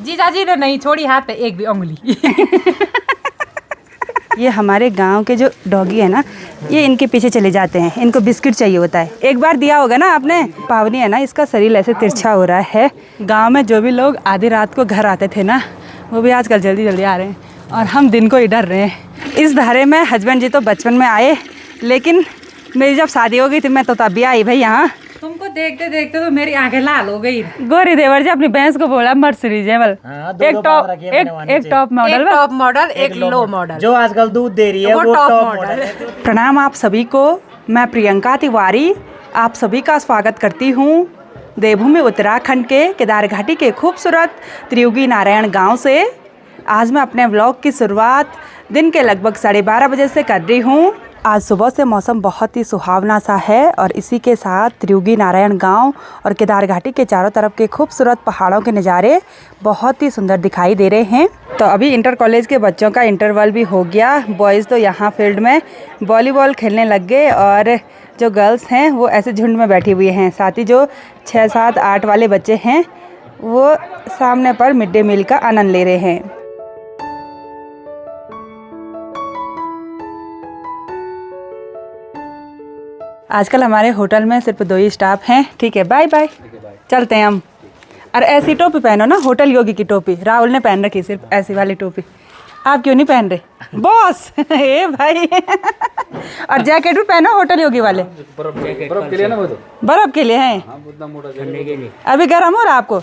जीजाजी ने नहीं छोड़ी हाथ पे एक भी उंगली। ये हमारे गांव के जो डॉगी है ना, ये इनके पीछे चले जाते हैं, इनको बिस्किट चाहिए होता है। एक बार दिया होगा ना आपने। पावनी है ना, इसका शरीर ऐसे तिरछा हो रहा है। गांव में जो भी लोग आधी रात को घर आते थे ना, वो भी आजकल जल्दी जल्दी आ रहे हैं और हम दिन को ही डर रहे हैं। इस धारे में हस्बैंड जी तो बचपन में आए, लेकिन मेरी जब शादी हो गई थी मैं तो तब भी आई भाई यहाँ। तुमको देखते देखते तो मेरी आंखें लाल हो गई। गोरी देवर जी अपनी भैंस को बोला मर्सिडीज है, एक टॉप मॉडल एक लो मॉडल जो आजकल दूध दे रही है वो टॉप मॉडल है। प्रणाम आप सभी को, मैं प्रियंका तिवारी आप सभी का स्वागत करती हूँ देवभूमि उत्तराखंड के केदार घाटी के खूबसूरत त्रियुगी नारायण गांव से। आज मैं अपने व्लॉग की शुरुआत दिन के लगभग 12:30 बजे से कर रही हूँ। आज सुबह से मौसम बहुत ही सुहावना सा है और इसी के साथ त्रियुगी नारायण गांव और केदार घाटी के चारों तरफ के खूबसूरत पहाड़ों के नज़ारे बहुत ही सुंदर दिखाई दे रहे हैं। तो अभी इंटर कॉलेज के बच्चों का इंटरवल भी हो गया। बॉयज़ तो यहाँ फील्ड में वॉलीबॉल खेलने लग गए और जो गर्ल्स हैं वो ऐसे झुंड में बैठी हुई हैं। साथ ही जो 6, 7, 8 वाले बच्चे हैं वो सामने पर मिड डे मील का आनंद ले रहे हैं। आजकल हमारे होटल में सिर्फ 2 ही स्टाफ हैं। ठीक है, बाय बाय, चलते हैं हम। और ऐसी टोपी पहनो ना, होटल योगी की टोपी। राहुल ने पहन रखी सिर्फ ऐसी वाली टोपी, आप क्यों नहीं पहन रहे बॉस? ए भाई और जैकेट भी पहनो होटल योगी वाले। बर्फ के लिए ना, वो तो बर्फ के लिए हैं। अभी गर्म हो रहा आपको?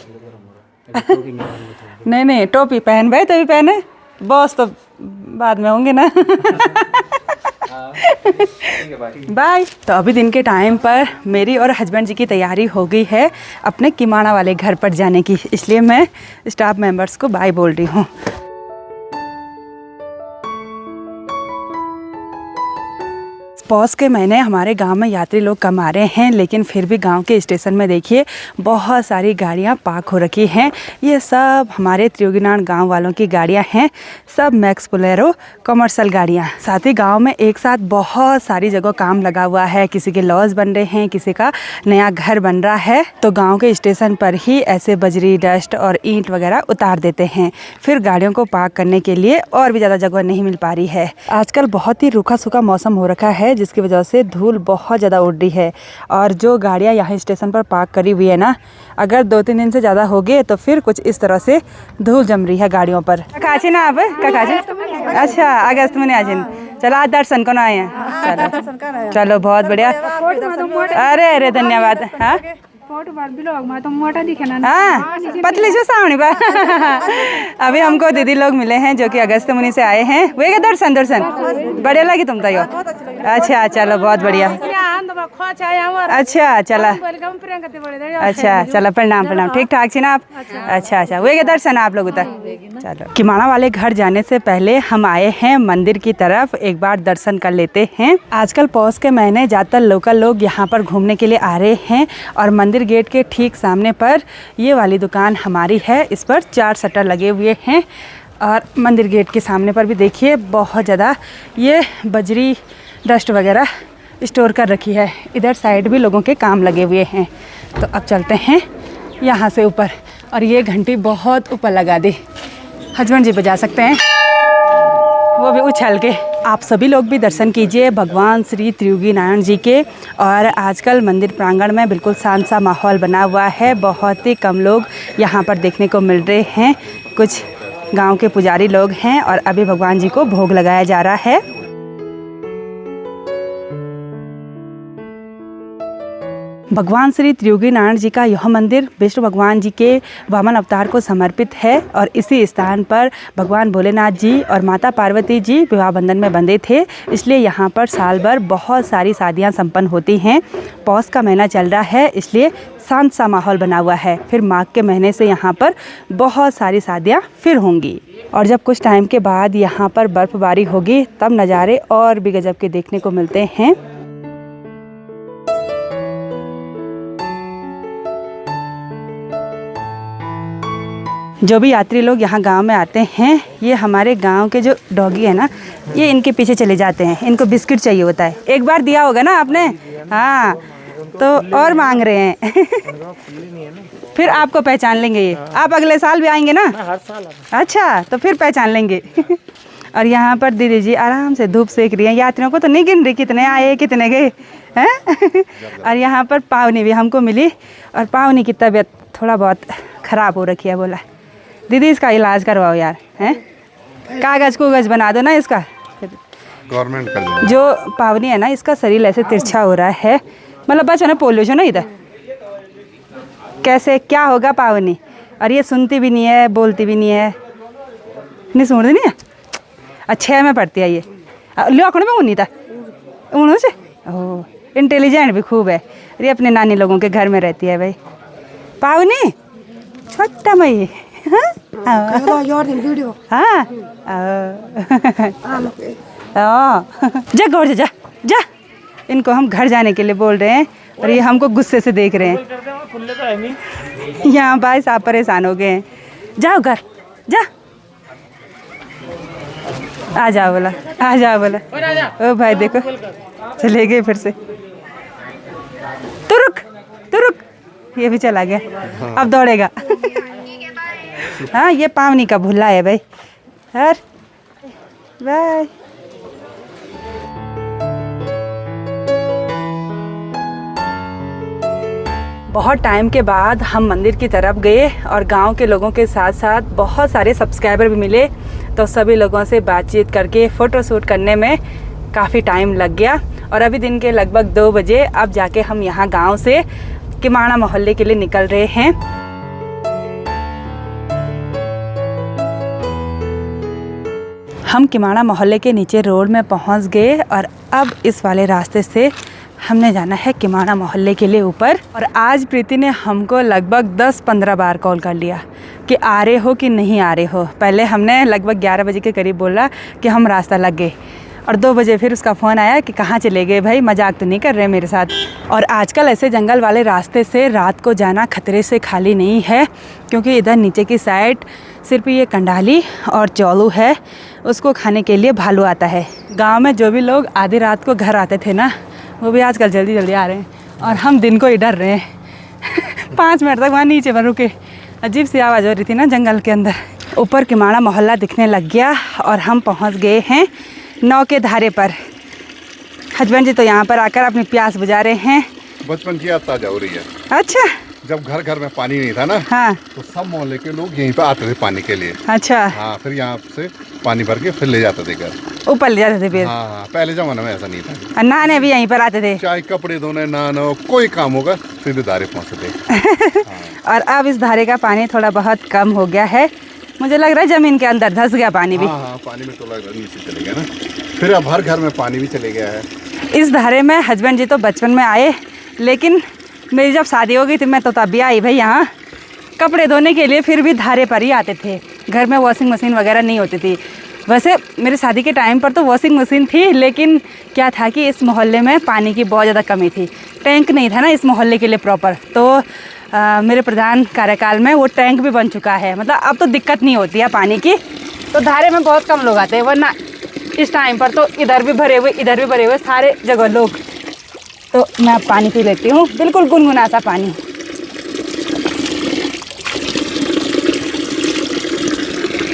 नहीं नहीं, टोपी पहन भाई तभी पहने, बॉस तो बाद में होंगे ना। बाय। तो अभी दिन के टाइम पर मेरी और हस्बैंड जी की तैयारी हो गई है अपने किमाना वाले घर पर जाने की, इसलिए मैं स्टाफ मेंबर्स को बाय बोल रही हूँ। पौष के महीने हमारे गांव में यात्री लोग कम आ रहे हैं, लेकिन फिर भी गांव के स्टेशन में देखिए बहुत सारी गाड़ियां पार्क हो रखी हैं। ये सब हमारे त्रियुगीनारायण गांव वालों की गाड़ियां हैं, सब मैक्स बोलेरो कमर्शियल गाड़ियां। साथ ही गांव में एक साथ बहुत सारी जगह काम लगा हुआ है। किसी के लॉज बन रहे हैं, किसी का नया घर बन रहा है, तो गाँव के स्टेशन पर ही ऐसे बजरी, डस्ट और ईंट वगैरह उतार देते हैं। फिर गाड़ियों को पार्क करने के लिए और भी ज़्यादा जगह नहीं मिल पा रही है। आजकल बहुत ही रूखा सूखा मौसम हो रखा है, जिसकी वजह से धूल बहुत ज़्यादा उड़ रही है। और जो गाड़ियाँ यहाँ स्टेशन पर पार्क करी हुई है ना, अगर 2-3 दिन से ज़्यादा हो गए तो फिर कुछ इस तरह से धूल जम रही है गाड़ियों पर। काची ना आप काची? अच्छा, अगस्त में आज चलो आज दर्शन को ना आए हैं। चलो बहुत बढ़िया, अरे अरे धन्यवाद। हाँ हाँ, पतली से सामने पर अभी हमको दीदी लोग मिले हैं जो कि अगस्त मुनि से आए हैं। वे के दर्शन बढ़िया लगी तुम तो? अच्छा चलो बहुत बढ़िया। अच्छा चला, अच्छा चलो प्रणाम प्रणाम, ठीक ठाक छी ना आप? अच्छा अच्छा, वे के दर्शन आप लोग उतर। चलो, किमाना वाले घर जाने से पहले हम आए हैं मंदिर की तरफ, एक बार दर्शन कर लेते हैं। आजकल पौष के महीने ज़्यादातर लोकल लोग यहाँ पर घूमने के लिए आ रहे हैं और मंदिर गेट के ठीक सामने पर ये वाली दुकान हमारी है। इस पर 4 शटर लगे हुए हैं और मंदिर गेट के सामने पर भी देखिए बहुत ज़्यादा ये बजरी, डस्ट वगैरह स्टोर कर रखी है। इधर साइड भी लोगों के काम लगे हुए हैं। तो अब चलते हैं यहाँ से ऊपर, और ये घंटी बहुत ऊपर लगा दी, हस्बैंड जी बजा सकते हैं, वो भी उछल के। आप सभी लोग भी दर्शन कीजिए भगवान श्री त्रियुगी नारायण जी के। और आजकल मंदिर प्रांगण में बिल्कुल शांत सा माहौल बना हुआ है, बहुत ही कम लोग यहाँ पर देखने को मिल रहे हैं। कुछ गांव के पुजारी लोग हैं और अभी भगवान जी को भोग लगाया जा रहा है। भगवान श्री त्रियुगी नारायण जी का यह मंदिर विष्णु भगवान जी के वामन अवतार को समर्पित है और इसी स्थान पर भगवान भोलेनाथ जी और माता पार्वती जी विवाह बंधन में बंधे थे, इसलिए यहाँ पर साल भर बहुत सारी शादियाँ संपन्न होती हैं। पौष का महीना चल रहा है, इसलिए शांत सा माहौल बना हुआ है। फिर माघ के महीने से यहाँ पर बहुत सारी शादियाँ फिर होंगी और जब कुछ टाइम के बाद यहाँ पर बर्फबारी होगी तब नज़ारे और भी गजब के देखने को मिलते हैं। जो भी यात्री लोग यहाँ गांव में आते हैं, ये हमारे गांव के जो डॉगी है ना, ये इनके पीछे चले जाते हैं, इनको बिस्किट चाहिए होता है। एक बार दिया होगा ना आपने? हाँ, तो और मांग रहे हैं। फिर आपको पहचान लेंगे ये। आप अगले साल भी आएंगे ना? हर साल आता अच्छा, तो फिर पहचान लेंगे। और यहाँ पर दीदी जी आराम से धूप सेक रही हैं। यात्रियों को तो नहीं गिन रही कितने आए कितने गए हैं। और यहाँ पर पावनी भी हमको मिली, और पावनी की तबीयत थोड़ा बहुत ख़राब हो रखी है। बोला दीदी इसका इलाज करवाओ यार, हैं कागज़ कुगज़ बना दो ना इसका। गवर्नमेंट कर देगा। जो पावनी है ना, इसका शरीर ऐसे तिरछा हो रहा है, मतलब बच्चों ने पोलियो जो ना इधर कैसे क्या होगा पावनी। और ये सुनती भी नहीं है, बोलती भी नहीं है, नहीं सुनती नहीं है। अच्छा में पढ़ती है ये, लोकड़ में उन्हीं था उन्हों से। ओह इंटेलिजेंट भी खूब है। ये अपने नानी लोगों के घर में रहती है भाई। पावनी छोटा मई हाँ जा गौर जा जा। इनको हम घर जाने के लिए बोल रहे हैं और ये हमको गुस्से से देख रहे हैं। यहाँ भाई साहब परेशान हो गए हैं। जाओ घर जा, आ जाओ बोला, आ जाओ बोला। ओ भाई देखो चले गए फिर से। तू रुक तू रुक, ये भी चला गया, अब दौड़ेगा। हाँ ये पावनी का भुल्ला है भाई। Her by. बहुत टाइम के बाद हम मंदिर की तरफ गए और गांव के लोगों के साथ साथ बहुत सारे सब्सक्राइबर भी मिले। तो सभी लोगों से बातचीत करके फ़ोटो शूट करने में काफ़ी टाइम लग गया। और अभी दिन के लगभग 2 बजे अब जाके हम यहाँ गांव से किमाणा मोहल्ले के लिए निकल रहे हैं। हम किमाणा मोहल्ले के नीचे रोड में पहुँच गए और अब इस वाले रास्ते से हमने जाना है किमाणा मोहल्ले के लिए ऊपर। और आज प्रीति ने हमको लगभग 10-15 बार कॉल कर लिया कि आ रहे हो कि नहीं आ रहे हो। पहले हमने लगभग 11 बजे के करीब बोला कि हम रास्ता लग गए, और 2 बजे फिर उसका फ़ोन आया कि कहाँ चले गए भाई, मजाक तो नहीं कर रहे मेरे साथ। और आजकल ऐसे जंगल वाले रास्ते से रात को जाना खतरे से खाली नहीं है, क्योंकि इधर नीचे की साइड सिर्फ ये कंडाली और चौलू है, उसको खाने के लिए भालू आता है। गाँव में जो भी लोग आधी रात को घर आते थे ना, वो भी आजकल जल्दी जल्दी आ रहे हैं, और हम दिन को ही डर रहे हैं। 5 मिनट तक वहाँ नीचे पर रुके, अजीब सी आवाज़ हो रही थी ना जंगल के अंदर। ऊपर किमाणा मोहल्ला दिखने लग गया और हम पहुँच गए हैं नाव के धारे पर। हस्बैंड जी तो यहाँ पर आकर अपनी प्यास बुझा रहे हैं। बचपन की याद ताजा हो रही है। अच्छा, जब घर घर में पानी नहीं था ना, हाँ, तो सब मोहल्ले के लोग यहीं पे आते थे पानी के लिए। अच्छा, हाँ, फिर यहाँ से पानी भर के फिर ले जाते थे घर, ऊपर ले जाते थे फिर। हाँ हाँ, पहले जमाने में ऐसा नहीं था। और नहाने भी यहीं पर आते थे, चाहे कपड़े धोने नहाना कोई काम होगा सीधे धारे पहुँचते थे। और अब इस धारे का पानी थोड़ा बहुत कम हो गया है। मुझे लग रहा है ज़मीन के अंदर धंस गया पानी भी। हाँ हाँ, पानी में तो लग रहा नीचे चले गया ना, फिर अब हर घर में पानी भी चले गया है। इस धारे में हस्बैंड जी तो बचपन में आए, लेकिन मेरी जब शादी हो गई थी मैं तो तब भी आई भाई यहाँ कपड़े धोने के लिए। फिर भी धारे पर ही आते थे, घर में वॉशिंग मशीन वगैरह नहीं होती थी। वैसे मेरी शादी के टाइम पर तो वॉशिंग मशीन थी, लेकिन क्या था कि इस मोहल्ले में पानी की बहुत ज़्यादा कमी थी। टैंक नहीं था ना इस मोहल्ले के लिए प्रॉपर। तो मेरे प्रधान कार्यकाल में वो टैंक भी बन चुका है, मतलब अब तो दिक्कत नहीं होती है पानी की। तो धारे में बहुत कम लोग आते हैं, वरना इस टाइम पर तो इधर भी भरे हुए इधर भी भरे हुए सारे जगह लोग। तो मैं अब पानी पी लेती हूँ, बिल्कुल गुनगुना सा पानी।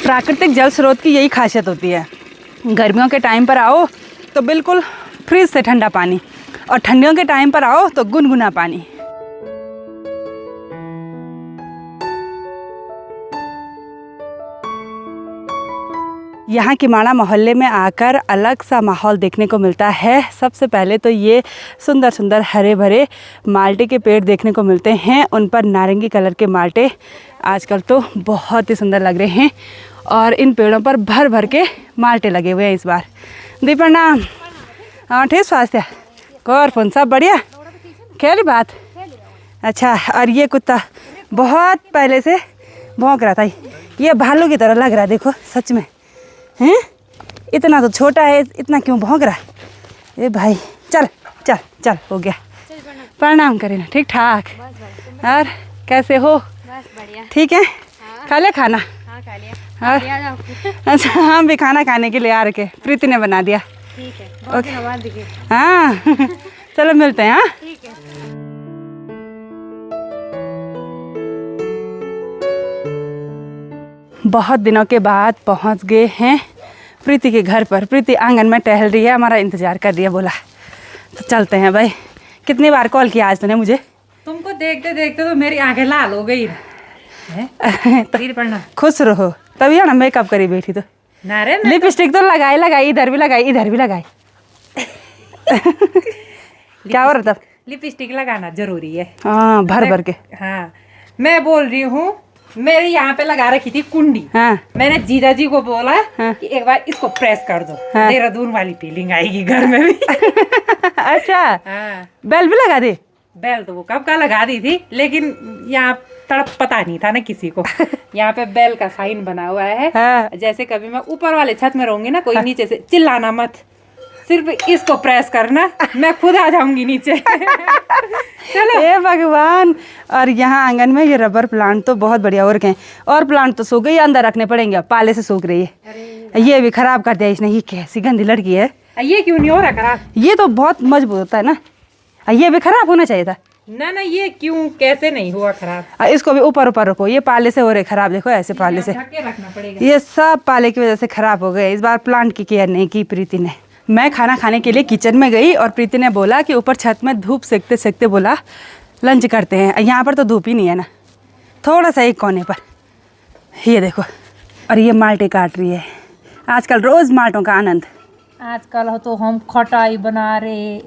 प्राकृतिक जल स्रोत की यही खासियत होती है। गर्मियों के टाइम पर आओ तो बिल्कुल फ्रिज से ठंडा पानी, और ठंडियों के टाइम पर आओ तो गुनगुना पानी। यहाँ किमाणा मोहल्ले में आकर अलग सा माहौल देखने को मिलता है। सबसे पहले तो ये सुंदर सुंदर हरे भरे माल्टे के पेड़ देखने को मिलते हैं, उन पर नारंगी कलर के माल्टे आजकल तो बहुत ही सुंदर लग रहे हैं। और इन पेड़ों पर भर भर के माल्टे लगे हुए हैं इस बार। दी प्रणाम। हाँ ठीक स्वास्थ्य कौर फोन सब बढ़िया खेली बात। अच्छा, और ये कुत्ता बहुत पहले से भौंक रहा था, ये भालू की तरह लग रहा है, देखो सच में हैं। इतना तो छोटा है, इतना क्यों भौंक रहा है। ए भाई चल चल चल, हो गया। प्रणाम करें। ठीक ठाक। और कैसे हो? बस बढ़िया। ठीक है। खा लिया खाना? हाँ खा लिया। और अच्छा, हम भी खाना खाने के लिए आ रखे, प्रीति ने बना दिया। ठीक है, बहुत दिनों बाद दिखे। हाँ चलो मिलते हैं। हाँ ठीक है। बहुत दिनों के बाद पहुंच गए हैं प्रीति के घर पर। प्रीति आंगन में टहल रही है, हमारा इंतज़ार कर रही है। बोला तो चलते हैं भाई। कितनी बार कॉल किया आज तूने मुझे? तुमको देखते देखते तो मेरी आंखें लाल हो गई तो पढ़ना खुश रहो तभी ना मेकअप करी बैठी तो। ना रे लिपस्टिक तो लगाई लगाई, इधर भी लगाई इधर भी लगाई। क्या हो रहा था? लिपस्टिक लगाना जरूरी है। हाँ भर भर के। हाँ मैं बोल रही हूँ, मेरी यहाँ पे लगा रखी थी कुंडी। हाँ मैंने जीजा जी को बोला कि एक बार इसको प्रेस कर दो, देहरादून वाली फीलिंग आएगी घर में भी। अच्छा हाँ बेल भी लगा दे? बेल तो वो कब का लगा दी थी, लेकिन यहाँ तड़प पता नहीं था ना किसी को। यहाँ पे बेल का साइन बना हुआ है। हाँ। जैसे कभी मैं ऊपर वाले छत में रहूंगी ना, कोई नीचे से चिल्लाना मत, सिर्फ इसको प्रेस करना, मैं खुद आ जाऊंगी नीचे। चलो हे भगवान। और यहाँ आंगन में ये रबर प्लांट तो बहुत बढ़िया हो रखे हैं, और प्लांट तो सूख गई, अंदर रखने पड़ेंगे, अब पाले से सूख रही है। ये भी खराब कर दिया इसने। ये कैसी गंदी लड़की है। ये क्यों नहीं हो रहा खराब? ये तो बहुत मजबूत होता है ना, ये भी खराब होना चाहिए था ना। ना ये क्यों, कैसे नहीं हुआ खराब? इसको भी ऊपर ऊपर रखो, ये पाले से हो रहे खराब। देखो ऐसे पाले से ढक के रखना पड़ेगा। ये सब पाले की वजह से खराब हो गए। इस बार प्लांट की केयर नहीं की प्रीति ने। मैं खाना खाने के लिए किचन में गई और प्रीति ने बोला कि ऊपर छत में धूप सेकते सेकते बोला लंच करते हैं। यहाँ पर तो धूप ही नहीं है ना, थोड़ा सा एक कोने पर। ये देखो, और ये माल्टे काट रही है। आजकल रोज़ माल्टों का आनंद। आजकल तो हम खटाई बना रहे।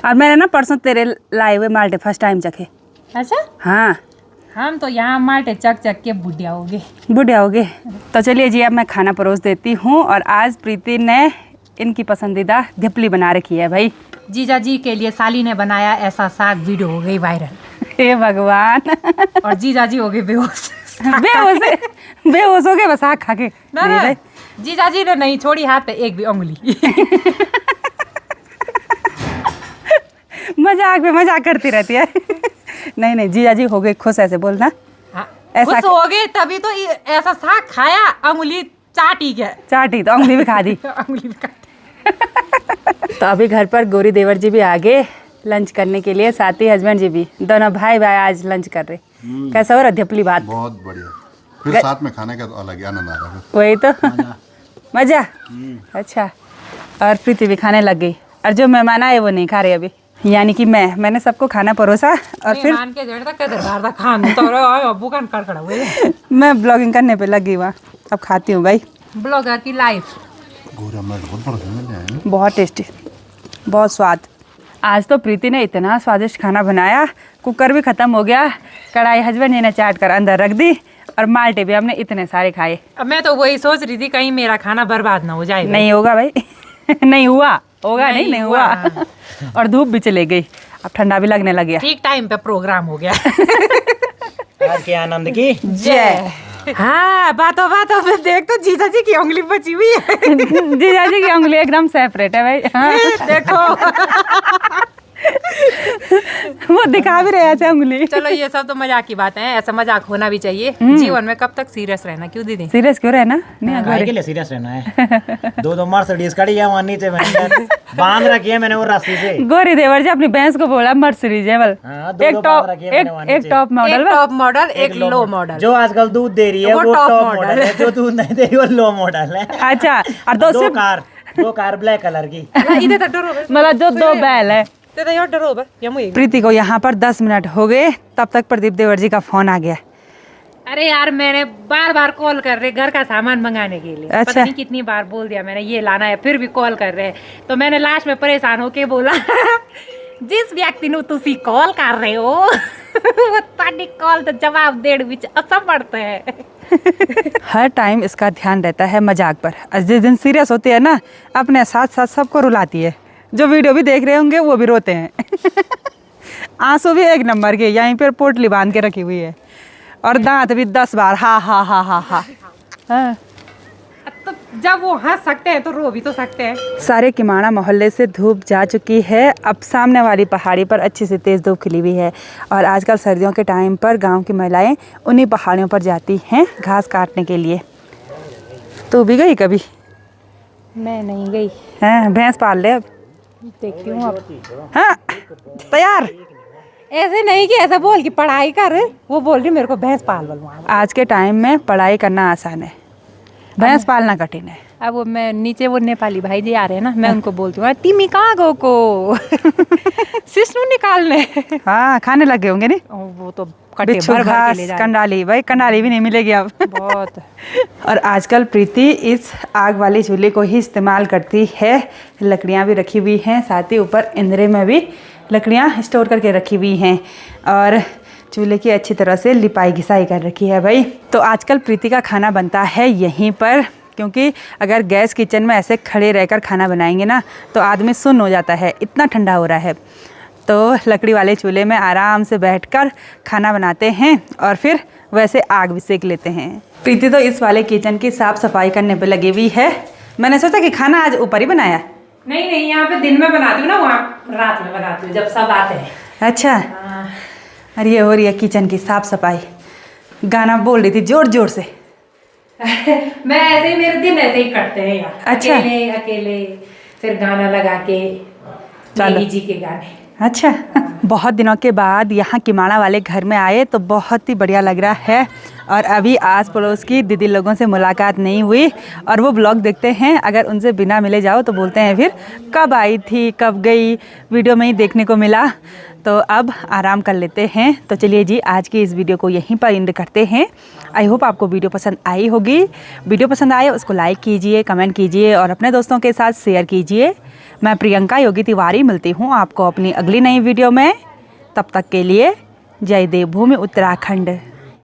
और मैंने ना परसों तेरे लाए हुए माल्टे फर्स्ट टाइम चखे। अच्छा हाँ हम तो यहाँ माल्टे चक चक के बुढ़िया हो गए। बुढ़िया हो गए। तो चलिए जी अब मैं खाना परोस देती हूँ। और आज प्रीति ने इनकी पसंदीदा ढिपली बना रखी है भाई। जीजा जी के लिए साली ने बनाया ऐसा साग, वीडियो हो गई वायरल। हे भगवान। और जीजा जी हो गए बेहोश। बेहोश हो गए बस आग खा के। ना ना, जीजा जी ने नहीं छोड़ी हाथ पे एक भी उंगली। मजाक पे मजाक करती रहती है। नहीं नहीं जीजा जी हो गए खुश, ऐसे बोलना। हाँ, ऐसा खुश हो गए तभी तो ऐसा साग खाया, उंगली चाटी क्या? चाटी तो उंगली भी खा दी। उंगली भी काटी। तो अभी घर पर गौरी देवर जी भी आ गए लंच करने के लिए, साथ ही हस्बैंड जी भी। दोनों भाई भाई आज लंच कर रहे। कैसा हो रहा ढिपली बात? बहुत बढ़िया। फिर साथ में खाने का तो अलग ही आनंद आ रहा है। वही तो मजा। अच्छा और प्रीति भी खाने लग गई, और जो मेहमान आए वो नहीं खा रहे अभी। यानी कि मैंने सबको खाना परोसा और फिर मान के जड़ तक दरबार तक खान तो अब्बू कान कड़कड़ा हुए। मैं ब्लॉगिंग करने पे लग गई वहाँ। अब खाती हूँ भाई। ब्लॉगर की लाइफ। बहुत टेस्टी, बहुत स्वाद। आज तो प्रीति ने इतना स्वादिष्ट खाना बनाया, कुकर भी ख़त्म हो गया, कढ़ाई हस्बैंड जी ने चाट कर अंदर रख दी, और माल्टे भी हमने इतने सारे खाए। अब मैं तो वही सोच रही थी कहीं मेरा खाना बर्बाद ना हो जाए। नहीं होगा भाई। नहीं हुआ होगा, नहीं हुआ। और धूप भी चले गई, अब ठंडा भी लगने लग गया। ठीक टाइम पे प्रोग्राम हो गया। आज के आनंद की जय। हाँ बातों बातों में देख तो जीजा जी की उंगली बची हुई है। जीजा जी की उंगली एकदम सेपरेट है भाई। हाँ। देखो वो दिखा भी रहे ऐसे उंगली। चलो ये सब तो मजाक की बात है, ऐसा मजाक होना भी चाहिए। जीवन में कब तक सीरियस रहना, क्यों दीदी? सीरियस क्यों रहना? नहीं गाड़ी के लिए सीरियस रहना है। दो मर्सिडीज खड़ी है वहाँ नीचे, मैंने बांध रखी है मैंने वो रस्सी से। गौरी देवर जी अपनी भैंस को बोला मर्सिडीज है। एक टॉप मॉडल, टॉप मॉडल, एक लो मॉडल। जो आजकल दूध दे रही है वो टॉप मॉडल है, जो दूध नहीं दे रही वो लो मॉडल है। अच्छा और दो कार ब्लैक कलर की। मतलब जो दो बैल है। प्रीति को यहाँ पर 10 मिनट हो गए, तब तक प्रदीप देवर जी का फोन आ गया। अरे यार मैंने बार बार कॉल कर रहे घर का सामान मंगाने के लिए। अच्छा। पता नहीं कितनी बार बोल दिया मैंने ये लाना है, फिर भी कॉल कर रहे हैं। तो मैंने लास्ट में परेशान होके बोला जिस व्यक्ति ਨੂੰ ਤੁਸੀਂ कॉल कर रहे हो वो ਤੁਹਾਡੀ कॉल तो जवाब देने ਵਿੱਚ असमर्थ है। हर टाइम इसका ध्यान रहता है मजाक पर, और जिस दिन सीरियस होती है ना अपने साथ साथ सबको रुलाती है। जो वीडियो भी देख रहे होंगे वो भी रोते हैं। आंसू भी एक नंबर के, यहीं पर पोटली बांध के रखी हुई है, और दांत भी 10 बार हा हा हा हा हा। हाँ। तो जब वो हंस सकते हैं तो रो भी तो सकते हैं। सारे किमाड़ा मोहल्ले से धूप जा चुकी है, अब सामने वाली पहाड़ी पर अच्छी सी तेज़ धूप खिली हुई है। और आजकल सर्दियों के टाइम पर गांव की महिलाएं उन्हीं पहाड़ियों पर जाती हैं घास काटने के लिए। तू भी गई कभी? मैं नहीं गई। हैं भैंस पाल ले अब। देखती हूँ अब। हाँ तैयार ऐसे नहीं कि ऐसा बोल कि पढ़ाई कर, वो बोल रही मेरे को भैंस पाल बोलवा। आज के टाइम में पढ़ाई करना आसान है, भैंस पालना कठिन है। अब वो मैं नीचे वो नेपाली भाई जी आ रहे हैं ना, मैं उनको बोलती हूँ तिमी कहाँ गो को सिस्नू निकालने। हाँ खाने लगे होंगे नहीं, वो तो कटे बिच्छू भर भर के घास ले जा कंडाली, भाई कंडाली भी नहीं मिलेगी अब। बहुत। और आजकल प्रीति इस आग वाले चूल्हे को ही इस्तेमाल करती है। लकड़ियाँ भी रखी हुई हैं, साथ ही ऊपर इंदरे में भी लकड़ियाँ स्टोर करके रखी हुई हैं और चूल्हे की अच्छी तरह से लिपाई घिसाई कर रखी है भाई। तो आजकल प्रीति का खाना बनता है यहीं पर, क्योंकि अगर गैस किचन में ऐसे खड़े रहकर खाना बनाएंगे ना तो आदमी सुन्न हो जाता है, इतना ठंडा हो रहा है। तो लकड़ी वाले चूल्हे में आराम से बैठकर खाना बनाते हैं और फिर वैसे आग भी सेक लेते हैं। प्रीति तो इस वाले किचन की साफ़ सफाई करने पे लगी हुई है। मैंने सोचा कि खाना आज ऊपर ही बनाया। नहीं, यहाँ पे दिन में बनाती हूँ ना, वहाँ रात में बनाती हूँ जब सब आते हैं। अच्छा, और ये हो रही है किचन की साफ़ सफाई। गाना बोल रही थी जोर जोर से। मैं ऐसे ही, मेरे दिन ऐसे ही कटते हैं यहाँ। अच्छा। अकेले फिर गाना लगा के, नेगी जी के गाने। अच्छा, बहुत दिनों के बाद यहाँ किमाड़ा वाले घर में आए तो बहुत ही बढ़िया लग रहा है। और अभी आस पड़ोस की दीदी लोगों से मुलाकात नहीं हुई और वो ब्लॉग देखते हैं, अगर उनसे बिना मिले जाओ तो बोलते हैं फिर कब आई थी कब गई, वीडियो में ही देखने को मिला। तो अब आराम कर लेते हैं। तो चलिए जी, आज की इस वीडियो को यहीं पर एंड करते हैं। आई होप आपको वीडियो पसंद आई होगी। वीडियो पसंद आए उसको लाइक कीजिए, कमेंट कीजिए और अपने दोस्तों के साथ शेयर कीजिए। मैं प्रियंका योगी तिवारी मिलती हूँ आपको अपनी अगली नई वीडियो में। तब तक के लिए जय देवभूमि उत्तराखंड।